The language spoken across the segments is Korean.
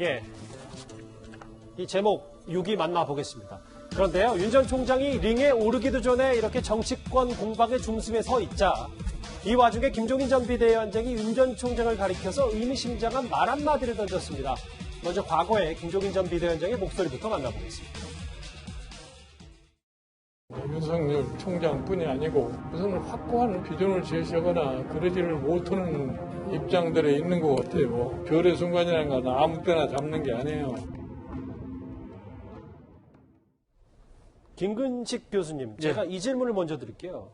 예, 이 제목 6위 만나보겠습니다. 그런데요, 윤 전 총장이 링에 오르기도 전에 이렇게 정치권 공방의 중심에 서 있자 이 와중에 김종인 전 비대위원장이 윤 전 총장을 가리켜서 의미심장한 말 한마디를 던졌습니다. 먼저 과거에 김종인 전 비대위원장의 목소리부터 만나보겠습니다. 윤석열 총장뿐이 아니고 무슨 확고한 비전을 제시하거나 그러지를 못하는 입장들에 있는 것 같아요. 뭐 별의 순간이라는 건 아무 때나 잡는 게 아니에요. 김근식 교수님, 제가 이 질문을 먼저 드릴게요.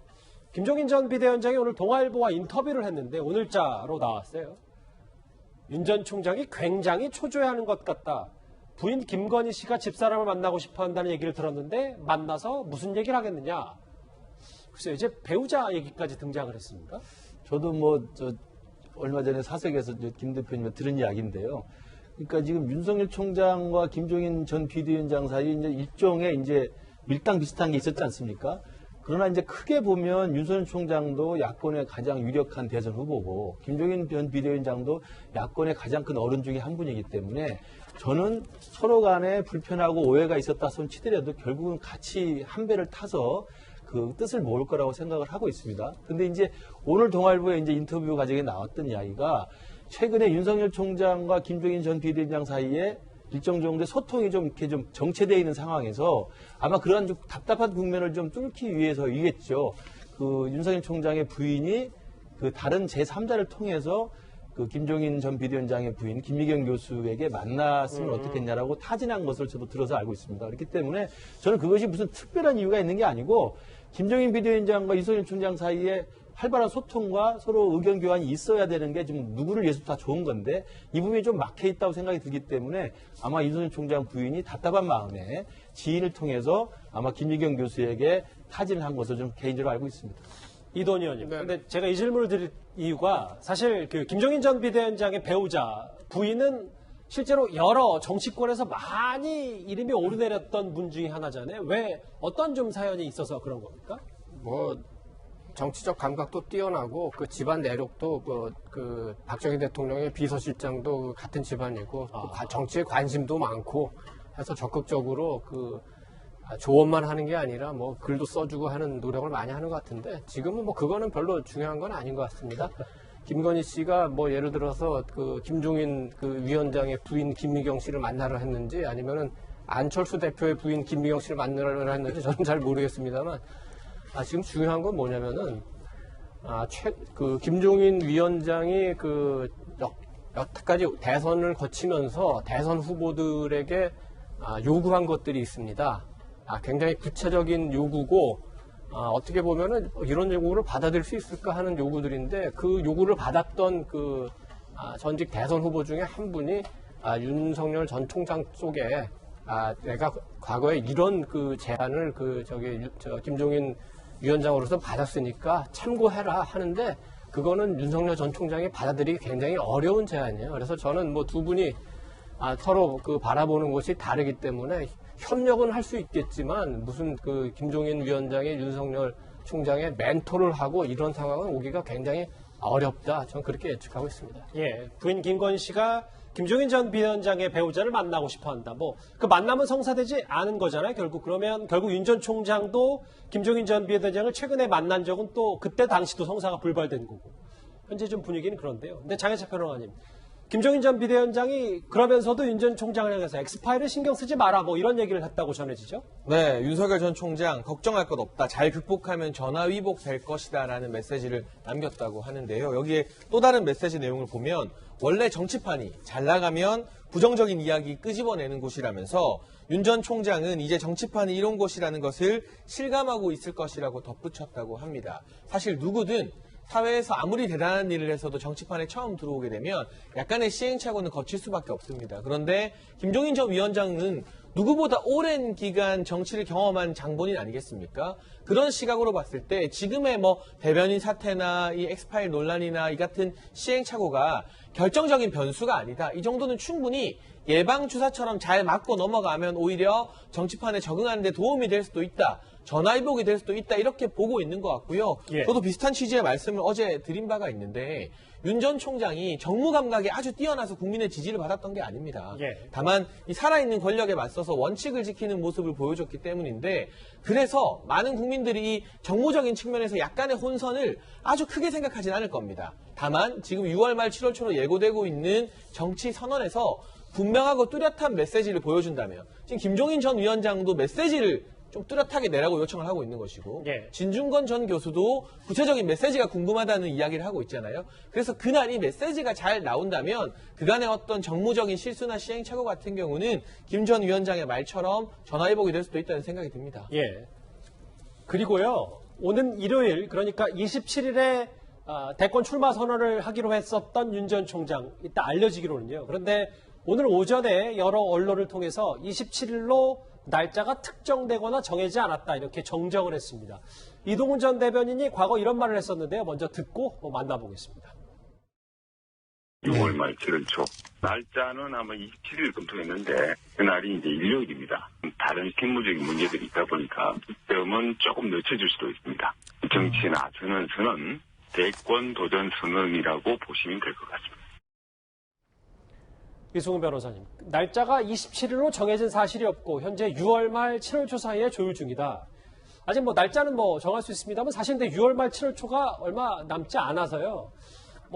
김종인 전 비대위원장이 오늘 동아일보와 인터뷰를 했는데 오늘자로 나왔어요. 윤 전 총장이 굉장히 초조해하는 것 같다. 부인 김건희 씨가 집사람을 만나고 싶어 한다는 얘기를 들었는데 만나서 무슨 얘기를 하겠느냐. 글쎄요, 이제 배우자 얘기까지 등장을 했습니까? 저도 얼마 전에 사석에서 김 대표님이 들은 이야기인데요. 그러니까 지금 윤석열 총장과 김종인 전 비대위원장 사이에 이제 일종의 이제 밀당 비슷한 게 있었지 않습니까? 그러나 이제 크게 보면 윤석열 총장도 야권의 가장 유력한 대선 후보고 김종인 전 비대위원장도 야권의 가장 큰 어른 중에 한 분이기 때문에 저는 서로 간에 불편하고 오해가 있었다 손 치더라도 결국은 같이 한 배를 타서 그 뜻을 모을 거라고 생각을 하고 있습니다. 근데 이제 오늘 동아일보에 이제 인터뷰 과정에 나왔던 이야기가 최근에 윤석열 총장과 김종인 전 비대위원장 사이에 일정 정도의 소통이 좀 이렇게 좀 정체되어 있는 상황에서 아마 그러한 좀 답답한 국면을 좀 뚫기 위해서이겠죠. 그 윤석열 총장의 부인이 그 다른 제3자를 통해서 그 김종인 전 비대위원장의 부인 김미경 교수에게 만났으면 어떻겠냐라고 타진한 것을 저도 들어서 알고 있습니다. 그렇기 때문에 저는 그것이 무슨 특별한 이유가 있는 게 아니고 김종인 비대위원장과 윤석열 총장 사이에 활발한 소통과 서로 의견 교환이 있어야 되는 게 좀 누구를 위해서도 다 좋은 건데 이 부분이 좀 막혀 있다고 생각이 들기 때문에 아마 윤석열 총장 부인이 답답한 마음에 지인을 통해서 아마 김미경 교수에게 타진을 한 것을 좀 개인적으로 알고 있습니다. 이돈 의원님. 근데 제가 이 질문을 드릴 이유가 사실 그 김종인 전 비대위원장의 배우자 부인은 실제로 여러 정치권에서 많이 이름이 오르내렸던 분 중에 하나잖아요. 왜 어떤 좀 사연이 있어서 그런 겁니까? 정치적 감각도 뛰어나고 그 집안 내력도 그 박정희 대통령의 비서실장도 같은 집안이고 정치에 관심도 많고 해서 적극적으로 조언만 하는 게 아니라 글도 써주고 하는 노력을 많이 하는 것 같은데 지금은 그거는 별로 중요한 건 아닌 것 같습니다. 김건희 씨가 예를 들어서 김종인 위원장의 부인 김미경 씨를 만나러 했는지 아니면은 안철수 대표의 부인 김미경 씨를 만나러 했는지 저는 잘 모르겠습니다만 지금 중요한 건 뭐냐면은 김종인 위원장이 여태까지 대선을 거치면서 대선 후보들에게 요구한 것들이 있습니다. 굉장히 구체적인 요구고 어떻게 보면은 이런 요구를 받아들일 수 있을까 하는 요구들인데 그 요구를 받았던 전직 대선 후보 중에 한 분이 윤석열 전 총장 쪽에 내가 과거에 이런 제안을 김종인 위원장으로서 받았으니까 참고해라 하는데 그거는 윤석열 전 총장이 받아들이기 굉장히 어려운 제안이에요. 그래서 저는 두 분이 서로 바라보는 것이 다르기 때문에 협력은 할 수 있겠지만 무슨 김종인 위원장이 윤석열 총장의 멘토를 하고 이런 상황은 오기가 굉장히 어렵다. 저는 그렇게 예측하고 있습니다. 예, 부인 김건희 씨가 김종인 전 비대위원장의 배우자를 만나고 싶어 한다. 그 만남은 성사되지 않은 거잖아요. 결국 윤 전 총장도 김종인 전 비대위원장을 최근에 만난 적은 또 그때 당시도 성사가 불발된 거고. 현재 좀 분위기는 그런데요. 근데 장혜철 평론가님, 김종인 전 비대위원장이 그러면서도 윤 전 총장을 향해서 엑스파일을 신경 쓰지 마라 이런 얘기를 했다고 전해지죠? 네, 윤석열 전 총장 걱정할 것 없다. 잘 극복하면 전화위복 될 것이다 라는 메시지를 남겼다고 하는데요. 여기에 또 다른 메시지 내용을 보면 원래 정치판이 잘 나가면 부정적인 이야기 끄집어내는 곳이라면서 윤 전 총장은 이제 정치판이 이런 곳이라는 것을 실감하고 있을 것이라고 덧붙였다고 합니다. 사실 누구든 사회에서 아무리 대단한 일을 해서도 정치판에 처음 들어오게 되면 약간의 시행착오는 거칠 수밖에 없습니다. 그런데 김종인 전 위원장은 누구보다 오랜 기간 정치를 경험한 장본인 아니겠습니까? 그런 시각으로 봤을 때 지금의 대변인 사태나 이 엑스파일 논란이나 이 같은 시행착오가 결정적인 변수가 아니다. 이 정도는 충분히 예방주사처럼 잘 맞고 넘어가면 오히려 정치판에 적응하는 데 도움이 될 수도 있다. 전화위복이 될 수도 있다 이렇게 보고 있는 것 같고요. 예. 저도 비슷한 취지의 말씀을 어제 드린 바가 있는데 윤 전 총장이 정무 감각에 아주 뛰어나서 국민의 지지를 받았던 게 아닙니다. 예. 다만 이 살아있는 권력에 맞서서 원칙을 지키는 모습을 보여줬기 때문인데 그래서 많은 국민들이 이 정무적인 측면에서 약간의 혼선을 아주 크게 생각하진 않을 겁니다. 다만 지금 6월 말 7월 초로 예고되고 있는 정치 선언에서 분명하고 뚜렷한 메시지를 보여준다면 지금 김종인 전 위원장도 메시지를 좀 뚜렷하게 내라고 요청을 하고 있는 것이고 예. 진중권 전 교수도 구체적인 메시지가 궁금하다는 이야기를 하고 있잖아요. 그래서 그날 이 메시지가 잘 나온다면 그간의 어떤 정무적인 실수나 시행착오 같은 경우는 김 전 위원장의 말처럼 전화위복이 될 수도 있다는 생각이 듭니다. 예. 그리고요, 오는 일요일, 그러니까 27일에 대권 출마 선언을 하기로 했었던 윤 전 총장, 이따 알려지기로는요. 그런데 오늘 오전에 여러 언론을 통해서 27일로 날짜가 특정되거나 정해지지 않았다, 이렇게 정정을 했습니다. 이동훈 전 대변인이 과거 이런 말을 했었는데요. 먼저 듣고 만나보겠습니다. 6월 말 7월 초. 날짜는 아마 27일 검토했는데 그날이 이제 일요일입니다. 다른 실무적인 문제들이 있다 보니까 시점은 조금 늦춰질 수도 있습니다. 정치나 선언은 대권 도전 선언이라고 보시면 될 것 같습니다. 이승훈 변호사님, 날짜가 27일로 정해진 사실이 없고 현재 6월 말 7월 초 사이에 조율 중이다. 아직 날짜는 정할 수 있습니다만 사실 근데 6월 말 7월 초가 얼마 남지 않아서요.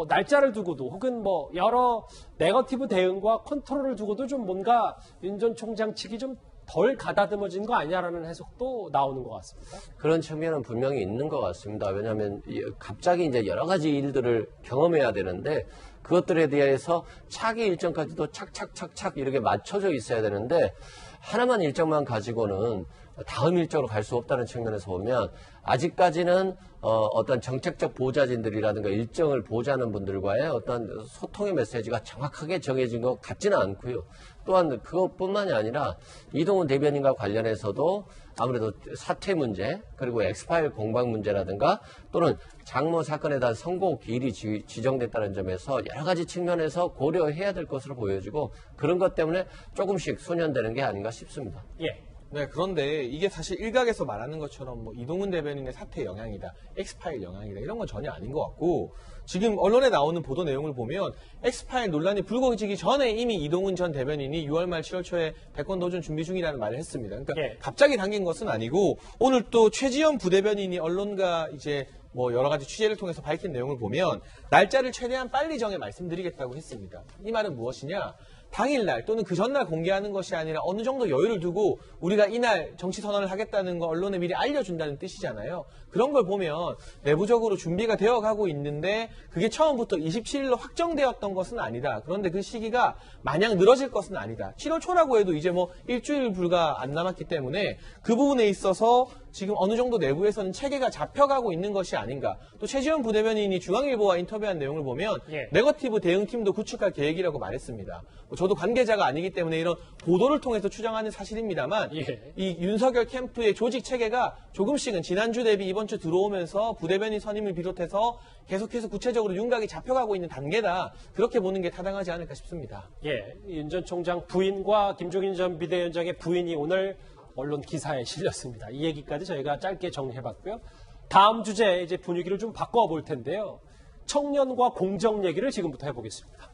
날짜를 두고도 혹은 여러 네거티브 대응과 컨트롤을 두고도 좀 뭔가 윤 전 총장 측이 좀 덜 가다듬어진 거 아니냐라는 해석도 나오는 것 같습니다. 그런 측면은 분명히 있는 것 같습니다. 왜냐하면 갑자기 이제 여러 가지 일들을 경험해야 되는데 그것들에 대해서 차기 일정까지도 착착착착 이렇게 맞춰져 있어야 되는데 하나만 일정만 가지고는 다음 일정으로 갈 수 없다는 측면에서 보면 아직까지는 어떤 정책적 보좌진들이라든가 일정을 보좌하는 분들과의 어떤 소통의 메시지가 정확하게 정해진 것 같지는 않고요. 또한 그것뿐만이 아니라 이동훈 대변인과 관련해서도 아무래도 사퇴 문제 그리고 엑스파일 공방 문제라든가 또는 장모 사건에 대한 선고 기일이 지정됐다는 점에서 여러 가지 측면에서 고려해야 될 것으로 보여지고 그런 것 때문에 조금씩 소년되는 게 아닌가 싶습니다. 예. 네, 그런데 이게 사실 일각에서 말하는 것처럼 이동훈 대변인의 사퇴 영향이다, 엑스파일 영향이다 이런 건 전혀 아닌 것 같고 지금 언론에 나오는 보도 내용을 보면 엑스파일 논란이 불거지기 전에 이미 이동훈 전 대변인이 6월 말 7월 초에 대권 도전 준비 중이라는 말을 했습니다. 그러니까 예. 갑자기 당긴 것은 아니고 오늘 또 최지현 부대변인이 언론과 이제 여러 가지 취재를 통해서 밝힌 내용을 보면 날짜를 최대한 빨리 정해 말씀드리겠다고 했습니다. 이 말은 무엇이냐? 당일날 또는 그 전날 공개하는 것이 아니라 어느 정도 여유를 두고 우리가 이날 정치 선언을 하겠다는 거 언론에 미리 알려준다는 뜻이잖아요. 그런 걸 보면 내부적으로 준비가 되어가고 있는데 그게 처음부터 27일로 확정되었던 것은 아니다. 그런데 그 시기가 마냥 늘어질 것은 아니다. 7월 초라고 해도 이제 일주일 불과 안 남았기 때문에 그 부분에 있어서 지금 어느 정도 내부에서는 체계가 잡혀가고 있는 것이 아닌가. 또 최지현 부대변인이 중앙일보와 인터뷰한 내용을 보면 예. 네거티브 대응팀도 구축할 계획이라고 말했습니다. 저도 관계자가 아니기 때문에 이런 보도를 통해서 추정하는 사실입니다만 예. 이 윤석열 캠프의 조직 체계가 조금씩은 지난주 대비 이번 주 들어오면서 부대변인 선임을 비롯해서 계속해서 구체적으로 윤곽이 잡혀가고 있는 단계다. 그렇게 보는 게 타당하지 않을까 싶습니다. 예. 윤 전 총장 부인과 김종인 전 비대위원장의 부인이 오늘 언론 기사에 실렸습니다. 이 얘기까지 저희가 짧게 정리해봤고요. 다음 주제 이제 분위기를 좀 바꿔볼 텐데요. 청년과 공정 얘기를 지금부터 해보겠습니다.